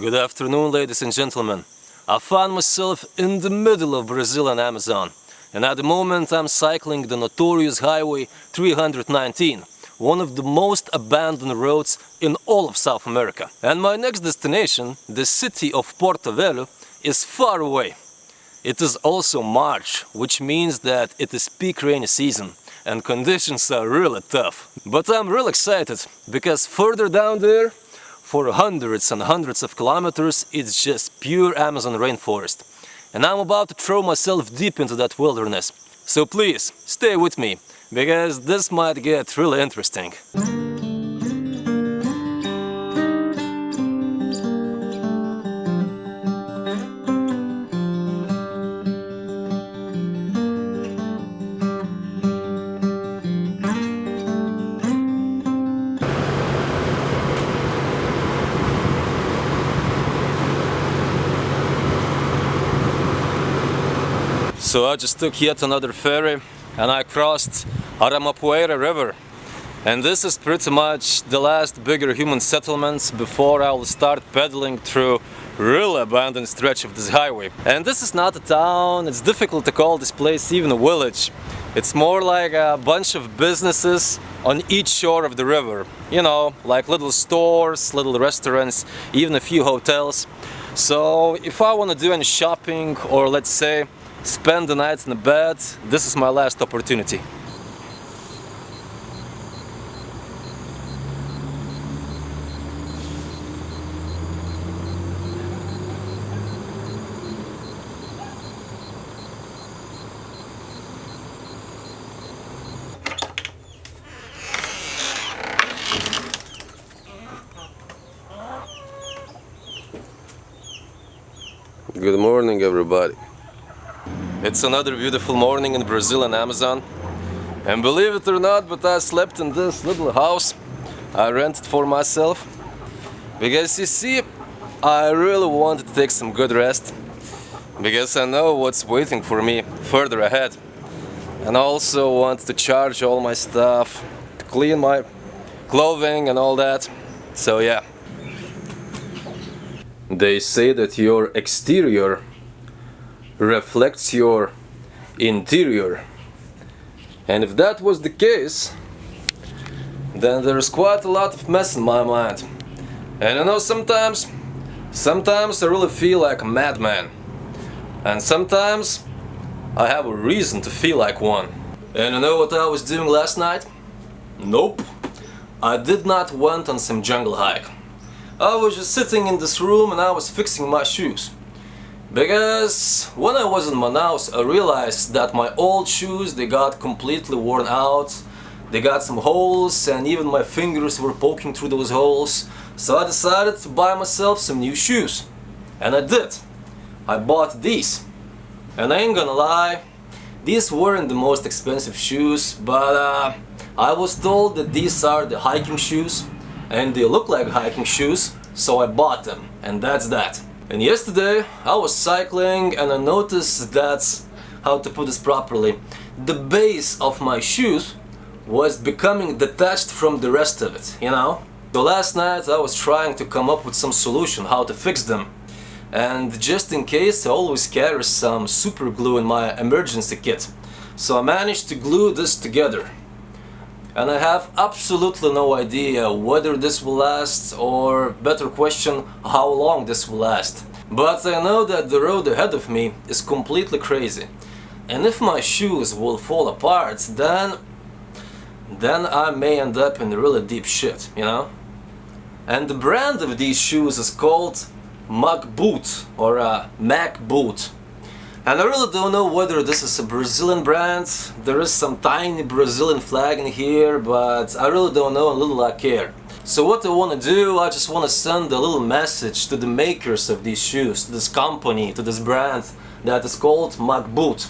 Good afternoon, ladies and gentlemen. I found myself in the middle of Brazil and Amazon, and at the moment I'm cycling the notorious Highway 319, one of the most abandoned roads in all of South America. And my next destination, the city of Porto Velho, is far away. It is also March, which means that it is peak rainy season and conditions are really tough. But I'm real excited, because further down there, for hundreds and hundreds of kilometers, it's just pure Amazon rainforest. And I'm about to throw myself deep into that wilderness. So please, stay with me, because this might get really interesting. So I just took yet another ferry and I crossed Aramapuera River. And this is pretty much the last bigger human settlements before I will start pedaling through really abandoned stretch of this highway. And this is not a town, it's difficult to call this place even a village. It's more like a bunch of businesses on each shore of the river. You know, like little stores, little restaurants, even a few hotels. So if I want to do any shopping, or let's say spend the night in a bed, this is my last opportunity. Good morning, everybody. It's another beautiful morning in Brazil and Amazon. And believe it or not, but I slept in this little house I rented for myself. Because you see, I really wanted to take some good rest. Because I know what's waiting for me further ahead. And I also want to charge all my stuff, to clean my clothing and all that. So yeah. They say that your exterior reflects your interior, and if that was the case, then there's quite a lot of mess in my mind. And you know, sometimes I really feel like a madman, and sometimes I have a reason to feel like one. And you know what I was doing last night? Nope, I did not went on some jungle hike. I was just sitting in this room and I was fixing my shoes. Because when I was in Manaus, I realized that my old shoes, they got completely worn out. They got some holes and even my fingers were poking through those holes. So I decided to buy myself some new shoes. And I did. I bought these. And I ain't gonna lie, these weren't the most expensive shoes, but I was told that these are the hiking shoes and they look like hiking shoes, so I bought them, and that's that. And yesterday I was cycling and I noticed that, how to put this properly, the base of my shoes was becoming detached from the rest of it, you know? So last night I was trying to come up with some solution how to fix them. And just in case, I always carry some super glue in my emergency kit. So I managed to glue this together. And I have absolutely no idea whether this will last, or better question, how long this will last. But I know that the road ahead of me is completely crazy. And if my shoes will fall apart, then I may end up in really deep shit, you know? And the brand of these shoes is called Mac Boot, or Mac Boot. And I really don't know whether this is a Brazilian brand. There is some tiny Brazilian flag in here, but I really don't know, and little I care. So what I want to do, I just want to send a little message to the makers of these shoes, to this company, to this brand that is called Mac Boot.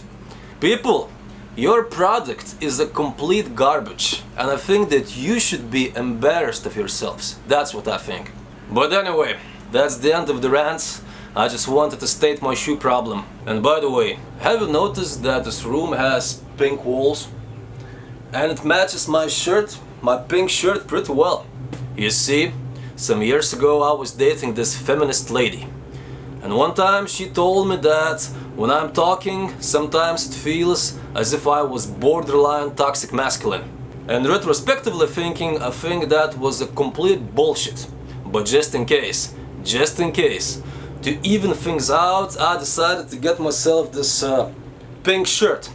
People, your product is a complete garbage, and I think that you should be embarrassed of yourselves. That's what I think. But anyway, that's the end of the rant. I just wanted to state my shoe problem. And by the way, have you noticed that this room has pink walls? And it matches my shirt, my pink shirt, pretty well. You see? Some years ago I was dating this feminist lady. And one time she told me that when I'm talking, sometimes it feels as if I was borderline toxic masculine. And retrospectively thinking, I think that was a complete bullshit. But just in case, to even things out, I decided to get myself this pink shirt.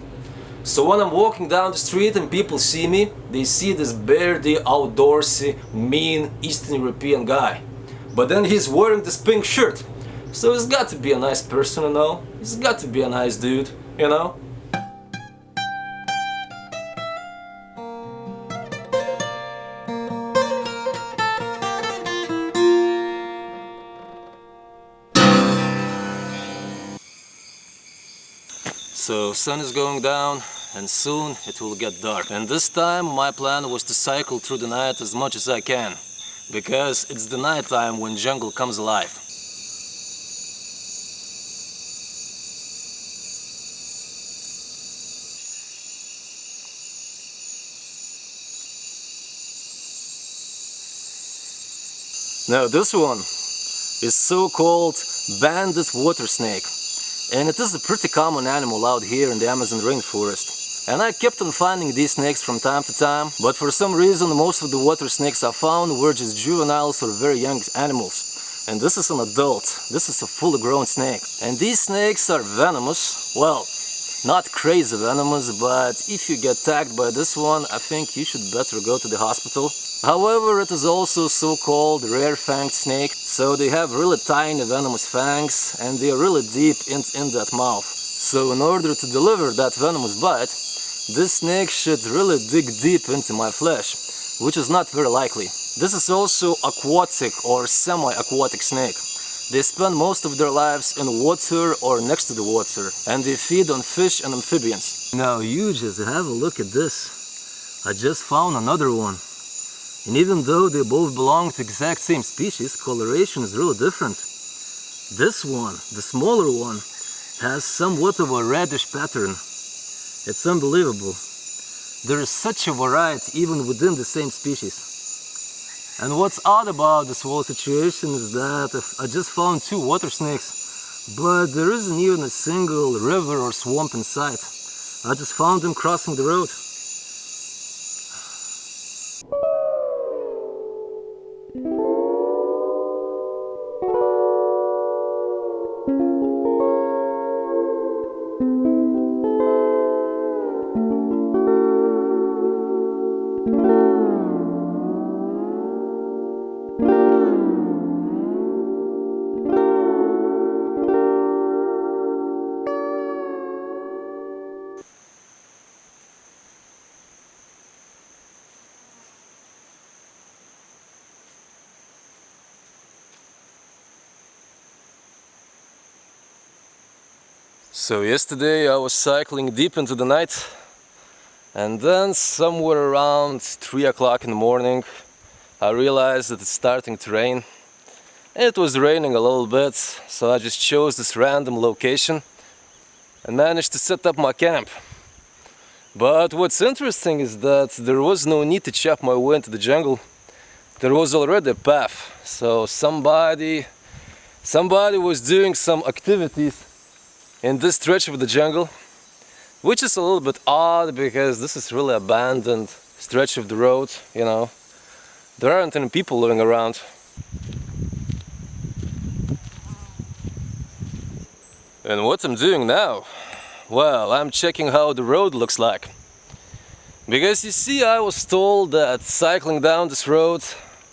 So when I'm walking down the street and people see me, they see this beardy, outdoorsy, mean Eastern European guy. But then he's wearing this pink shirt. So he's got to be a nice person, you know? He's got to be a nice dude, you know? So sun is going down and soon it will get dark. And this time my plan was to cycle through the night as much as I can. Because it's the night time when jungle comes alive. Now this one is so-called banded water snake, and it is a pretty common animal out here in the Amazon rainforest. And I kept on finding these snakes from time to time, but for some reason most of the water snakes I found were just juveniles or very young animals. And this is an adult, this is a fully grown snake. And these snakes are venomous, well, not crazy venomous, but if you get attacked by this one, I think you should better go to the hospital. However, it is also so-called rare-fanged snake, so they have really tiny venomous fangs and they are really deep in that mouth. So in order to deliver that venomous bite, this snake should really dig deep into my flesh, which is not very likely. This is also aquatic or semi-aquatic snake. They spend most of their lives in water or next to the water, and they feed on fish and amphibians. Now you just have a look at this. I just found another one. And even though they both belong to the exact same species, coloration is really different. This one, the smaller one, has somewhat of a reddish pattern. It's unbelievable. There is such a variety even within the same species. And what's odd about this whole situation is that I just found 2 water snakes, but there isn't even a single river or swamp in sight. I just found them crossing the road. So yesterday I was cycling deep into the night, and then somewhere around 3 o'clock in the morning I realized that it's starting to rain. It was raining a little bit, so I just chose this random location and managed to set up my camp. But what's interesting is that there was no need to chop my way into the jungle. There was already a path, so somebody was doing some activities in this stretch of the jungle, which is a little bit odd because this is really abandoned stretch of the road, you know. There aren't any people living around. And what I'm doing now? Well, I'm checking how the road looks like. Because you see, I was told that cycling down this road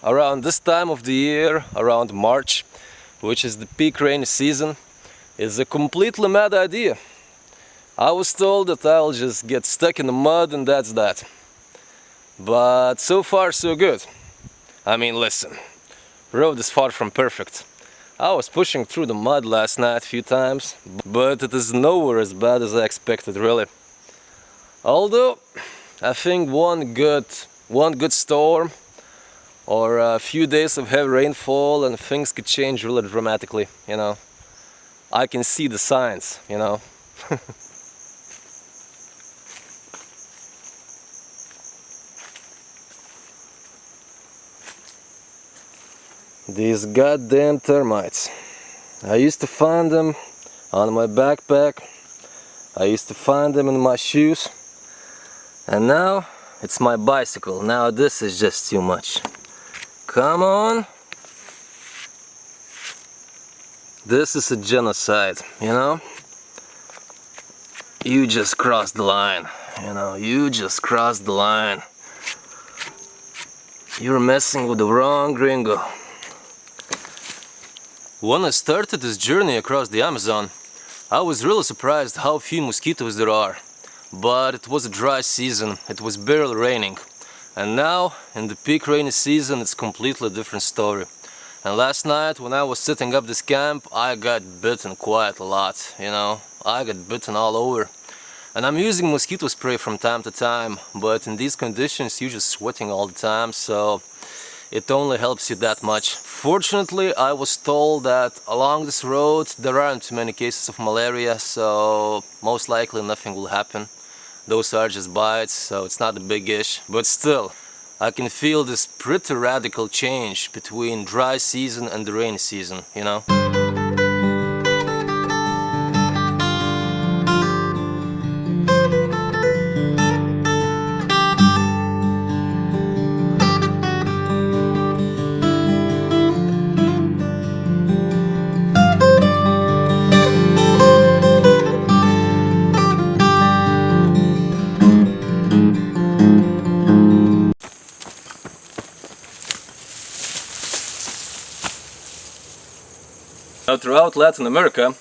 around this time of the year, around March, which is the peak rainy season, is a completely mad idea. I was told that I'll just get stuck in the mud and that's that. But so far so good. I mean, listen, road is far from perfect. I was pushing through the mud last night a few times, but it is nowhere as bad as I expected, really. Although, I think one good storm or a few days of heavy rainfall and things could change really dramatically, you know. I can see the signs, you know. These goddamn termites. I used to find them on my backpack. I used to find them in my shoes. And now it's my bicycle. Now this is just too much. Come on. This is a genocide, you know? You just crossed the line. You know, you just crossed the line. You're messing with the wrong gringo. When I started this journey across the Amazon, I was really surprised how few mosquitoes there are. But it was a dry season, it was barely raining. And now, in the peak rainy season, it's completely different story. And last night, when I was setting up this camp, I got bitten quite a lot, you know. I got bitten all over. And I'm using mosquito spray from time to time, but in these conditions you're just sweating all the time, so it only helps you that much. Fortunately, I was told that along this road there aren't too many cases of malaria, so most likely nothing will happen. Those are just bites, so it's not a big issue. But still, I can feel this pretty radical change between dry season and the rainy season, you know? Now, throughout Latin America,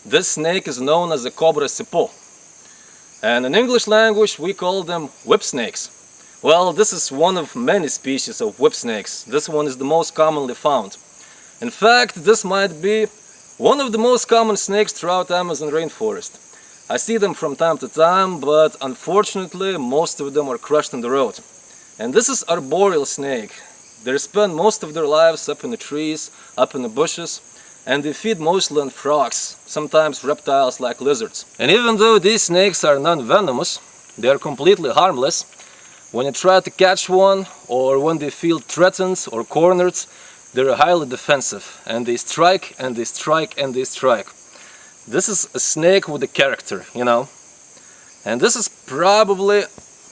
this snake is known as the cobra cipó. And in English language we call them whip snakes. Well, this is one of many species of whip snakes. This one is the most commonly found. In fact, this might be one of the most common snakes throughout Amazon rainforest. I see them from time to time, but unfortunately most of them are crushed on the road. And this is arboreal snake. They spend most of their lives up in the trees, up in the bushes, and they feed mostly on frogs, sometimes reptiles like lizards. And even though these snakes are non-venomous, they are completely harmless. When you try to catch one, or when they feel threatened or cornered, they're highly defensive, and they strike and they strike and they strike. This is a snake with a character, you know. And this is probably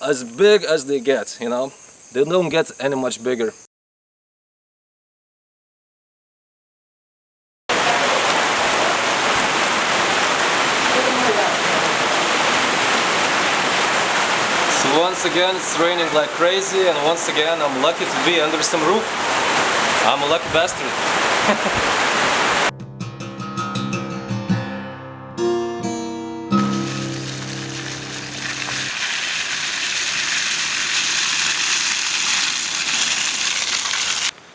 as big as they get, you know. They don't get any much bigger. So once again it's raining like crazy, and once again I'm lucky to be under some roof. I'm a lucky bastard.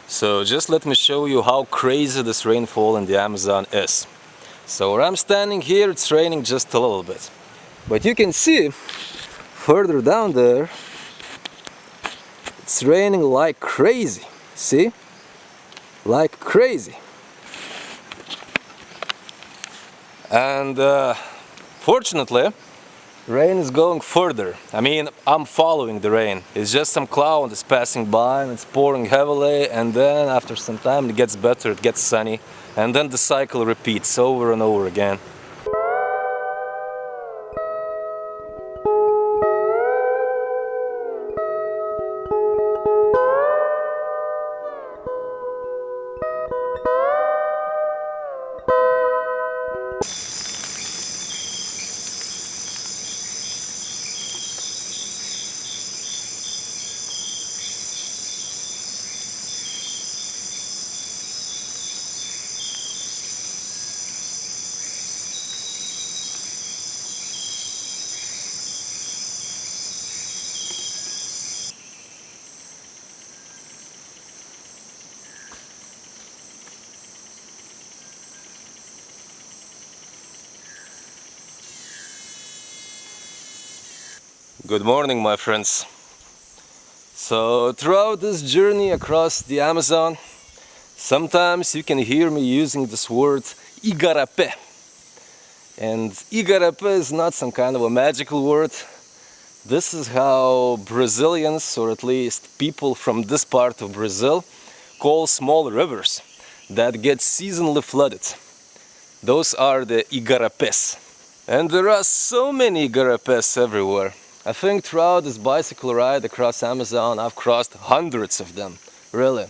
So just let me show you how crazy this rainfall in the Amazon is. So where I'm standing here, it's raining just a little bit. But you can see further down there, it's raining like crazy. See? Like crazy. And fortunately, rain is going further. I mean, I'm following the rain. It's just some cloud is passing by and it's pouring heavily, and then after some time it gets better, it gets sunny, and then the cycle repeats over and over again. Good morning, my friends. So throughout this journey across the Amazon, sometimes you can hear me using this word igarapé. And igarapé is not some kind of a magical word. This is how Brazilians, or at least people from this part of Brazil, call small rivers that get seasonally flooded. Those are the igarapés. And there are so many igarapés everywhere. I think throughout this bicycle ride across Amazon, I've crossed hundreds of them. Really.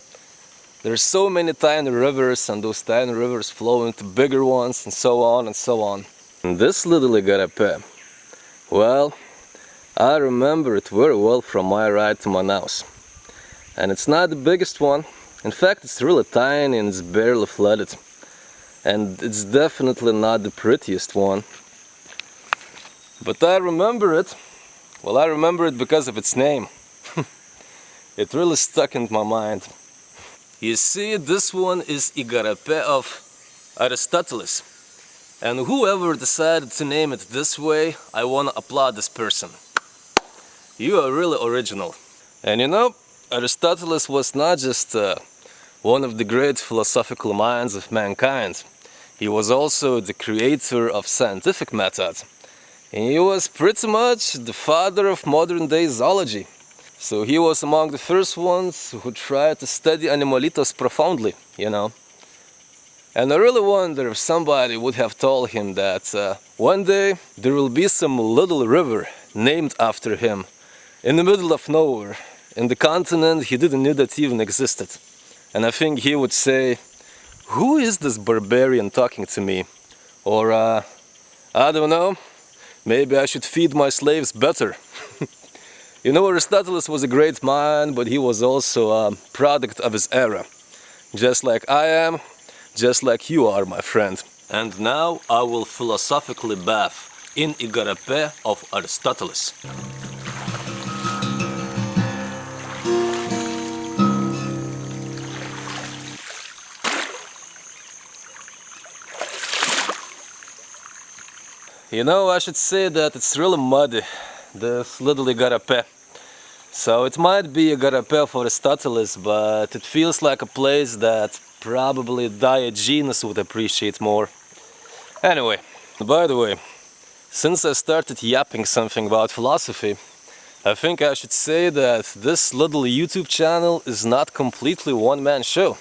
There's so many tiny rivers, and those tiny rivers flow into bigger ones, and so on and so on. And this little igarapé, well, I remember it very well from my ride to Manaus. And it's not the biggest one. In fact, it's really tiny and it's barely flooded. And it's definitely not the prettiest one. But I remember it. Well, I remember it because of its name. It really stuck in my mind. You see, this one is igarapé of Aristoteles. And whoever decided to name it this way, I want to applaud this person. You are really original. And you know, Aristoteles was not just one of the great philosophical minds of mankind. He was also the creator of scientific method. And he was pretty much the father of modern day zoology. So he was among the first ones who tried to study animalitos profoundly, you know. And I really wonder if somebody would have told him that one day there will be some little river named after him in the middle of nowhere, in the continent he didn't know that even existed. And I think he would say, who is this barbarian talking to me? Or, I don't know, maybe I should feed my slaves better. You know, Aristoteles was a great man, but he was also a product of his era. Just like I am, just like you are, my friend. And now I will philosophically bath in igarapé of Aristoteles. You know, I should say that it's really muddy, this little igarapé. So it might be igarapé of Aristoteles, but it feels like a place that probably Diogenes would appreciate more. Anyway, by the way, since I started yapping something about philosophy, I think I should say that this little YouTube channel is not completely one-man show.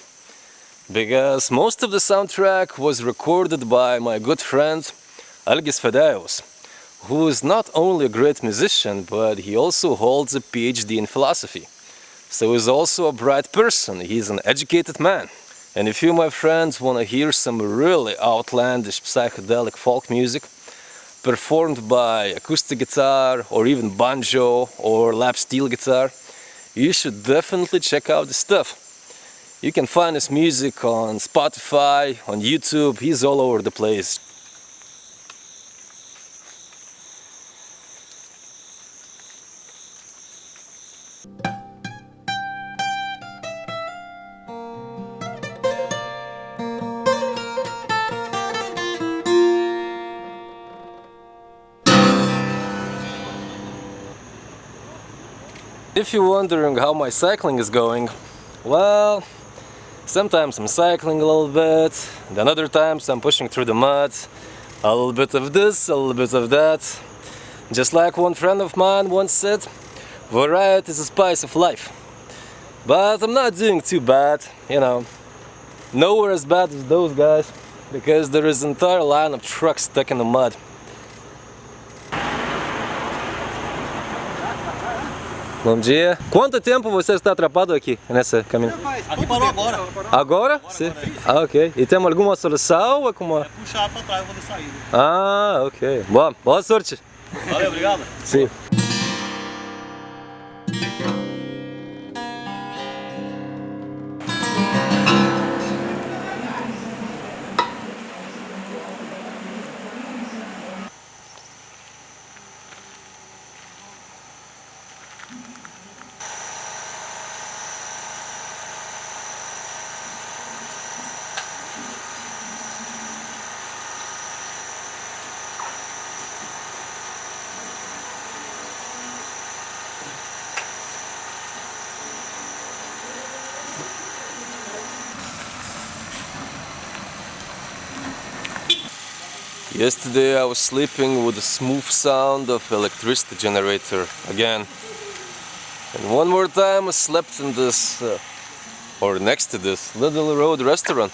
Because most of the soundtrack was recorded by my good friend Algis Fedaios, who is not only a great musician, but he also holds a PhD in philosophy. So he's also a bright person, he's an educated man. And if you, my friends, want to hear some really outlandish psychedelic folk music, performed by acoustic guitar, or even banjo, or lap steel guitar, you should definitely check out the stuff. You can find his music on Spotify, on YouTube, he's all over the place. If you're wondering how my cycling is going, well, sometimes I'm cycling a little bit, then other times I'm pushing through the mud, a little bit of this, a little bit of that. Just like one friend of mine once said, variety is the spice of life. But I'm not doing too bad, you know, nowhere as bad as those guys, because there is an entire line of trucks stuck in the mud. Bom dia. Quanto tempo você está atrapado aqui nessa caminhada? Aqui parou agora. Agora? Sim. Ah, ok. E tem alguma solução ou como? É puxar para trás, eu vou de saída. Ah, ok. Boa sorte. Valeu, obrigado. Sim. Yesterday I was sleeping with the smooth sound of electricity generator again. And one more time I slept in this or next to this Little Road restaurant.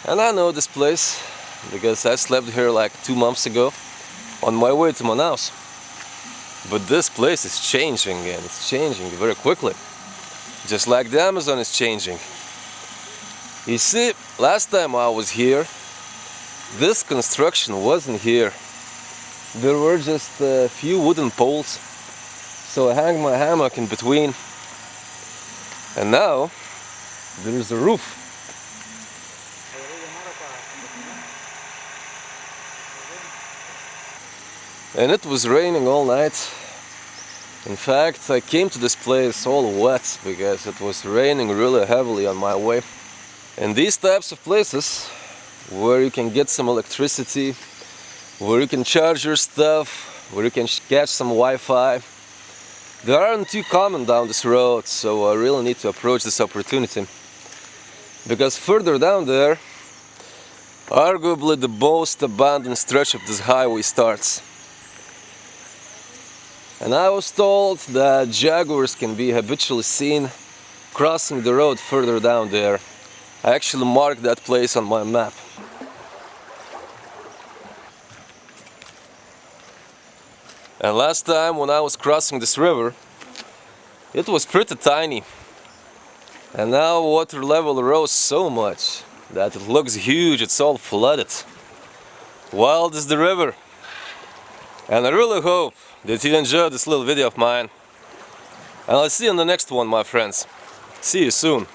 And I know this place because I slept here like 2 months ago on my way to Manaus. But this place is changing, and it's changing very quickly, just like the Amazon is changing. You see, last time I was here, this construction wasn't here. There were just a few wooden poles, so I hang my hammock in between. And now there's a roof. And it was raining all night. In fact, I came to this place all wet because it was raining really heavily on my way. And these types of places where you can get some electricity, where you can charge your stuff, where you can catch some Wi-Fi, they aren't too common down this road, so I really need to approach this opportunity. Because further down there, arguably the most abandoned stretch of this highway starts. And I was told that jaguars can be habitually seen crossing the road further down there. I actually marked that place on my map. And last time when I was crossing this river, it was pretty tiny. And now water level rose so much that it looks huge, it's all flooded. Wild is the river. And I really hope that you enjoyed this little video of mine. And I'll see you in the next one, my friends. See you soon.